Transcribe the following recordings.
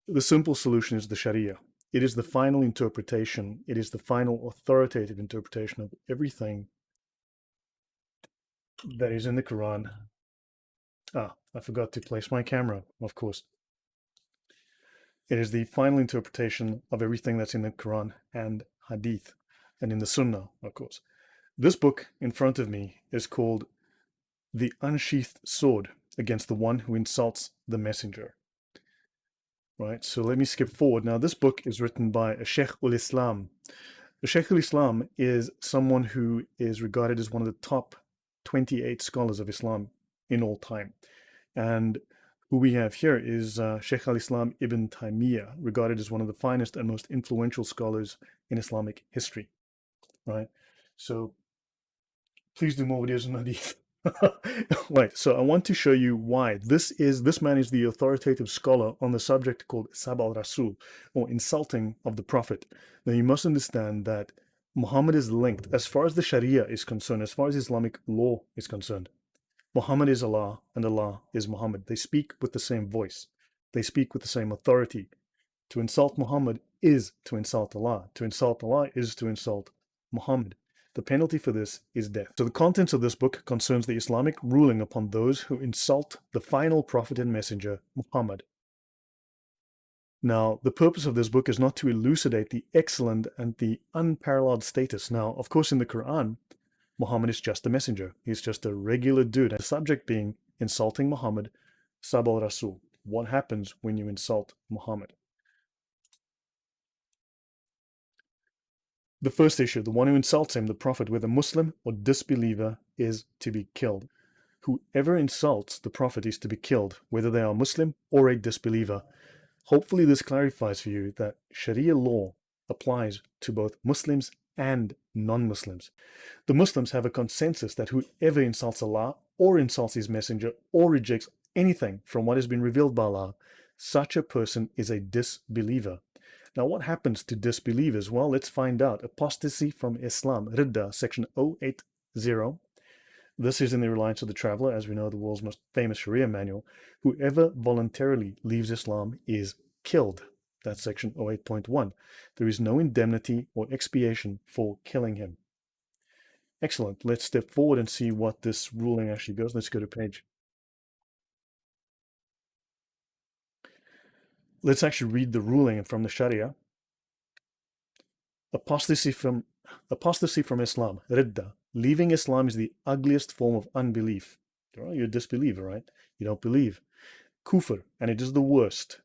The simple solution is the Sharia. It is the final interpretation. It is the final authoritative interpretation of everything that is in the Quran. I forgot to place my camera, of course. It is the final interpretation of everything that's in the Quran and Hadith, and in the Sunnah, of course. This book in front of me is called The Unsheathed Sword Against the One Who Insults the Messenger. Right, so let me skip forward. Now, this book is written by a Sheikh ul-Islam. The Sheikh ul-Islam is someone who is regarded as one of the top 28 scholars of Islam in all time. And who we have here is Sheikh al-Islam ibn Taymiyyah, regarded as one of the finest and most influential scholars in Islamic history, right? So please do more videos on Hadith. Right, so I want to show you why this man is the authoritative scholar on the subject called Sab al-Rasul, or insulting of the Prophet. Now you must understand that Muhammad is linked, as far as the Sharia is concerned, as far as Islamic law is concerned. Muhammad is Allah and Allah is Muhammad. They speak with the same voice. They speak with the same authority. To insult Muhammad is to insult Allah. To insult Allah is to insult Muhammad. The penalty for this is death. So the contents of this book concerns the Islamic ruling upon those who insult the final prophet and messenger, Muhammad. Now, the purpose of this book is not to elucidate the excellent and the unparalleled status. Now, of course, in the Quran, Muhammad is just a messenger. He's just a regular dude. The subject being insulting Muhammad, Sab al-Rasul. What happens when you insult Muhammad? The first issue, the one who insults him, the Prophet, whether Muslim or disbeliever, is to be killed. Whoever insults the Prophet is to be killed, whether they are Muslim or a disbeliever. Hopefully this clarifies for you that Sharia law applies to both Muslims and non-Muslims. The Muslims have a consensus that whoever insults Allah or insults his messenger or rejects anything from what has been revealed by Allah, such a person is a disbeliever. Now, what happens to disbelievers? Well, let's find out. Apostasy from Islam, Ridda, section 080. This is in the Reliance of the Traveler, as we know, the world's most famous Sharia manual. Whoever voluntarily leaves Islam is killed. That's section 08.1. There is no indemnity or expiation for killing him. Excellent. Let's step forward and see what this ruling actually goes. Let's go to page. Let's actually read the ruling from the Sharia. Apostasy from Islam, Ridda. Leaving Islam is the ugliest form of unbelief. Well, you're a disbeliever, right? You don't believe. Kufr, and it is the worst.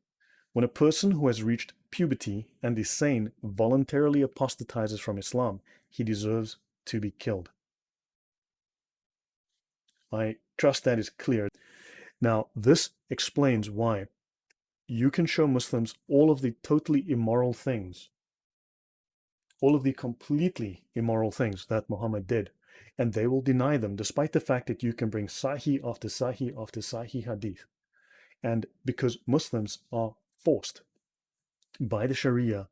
When a person who has reached puberty and is sane voluntarily apostatizes from Islam, he deserves to be killed. I trust that is clear. Now, this explains why you can show Muslims all of the totally immoral things, all of the completely immoral things that Muhammad did, and they will deny them, despite the fact that you can bring Sahih after Sahih after Sahih Hadith. And because Muslims are forced by the Sharia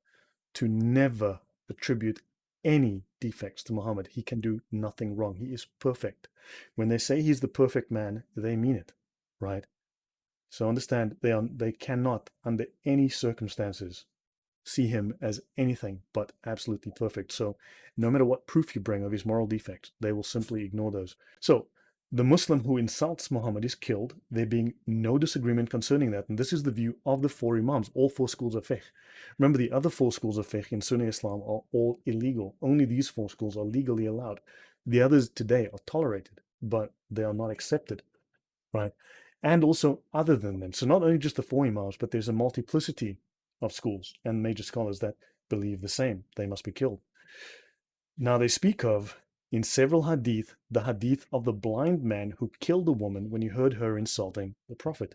to never attribute any defects to Muhammad. He can do nothing wrong. He is perfect. When they say he's the perfect man, they mean it, right? So understand, they cannot, under any circumstances, see him as anything but absolutely perfect. So no matter what proof you bring of his moral defects, they will simply ignore those. So the Muslim who insults Muhammad is killed, there being no disagreement concerning that. And this is the view of the four Imams, all four schools of fiqh. Remember, the other four schools of fiqh in Sunni Islam are all illegal. Only these four schools are legally allowed. The others today are tolerated, but they are not accepted, right? And also other than them. So not only just the four Imams, but there's a multiplicity of schools and major scholars that believe the same. They must be killed. Now they speak of, in several hadith, the hadith of the blind man who killed a woman when he heard her insulting the Prophet.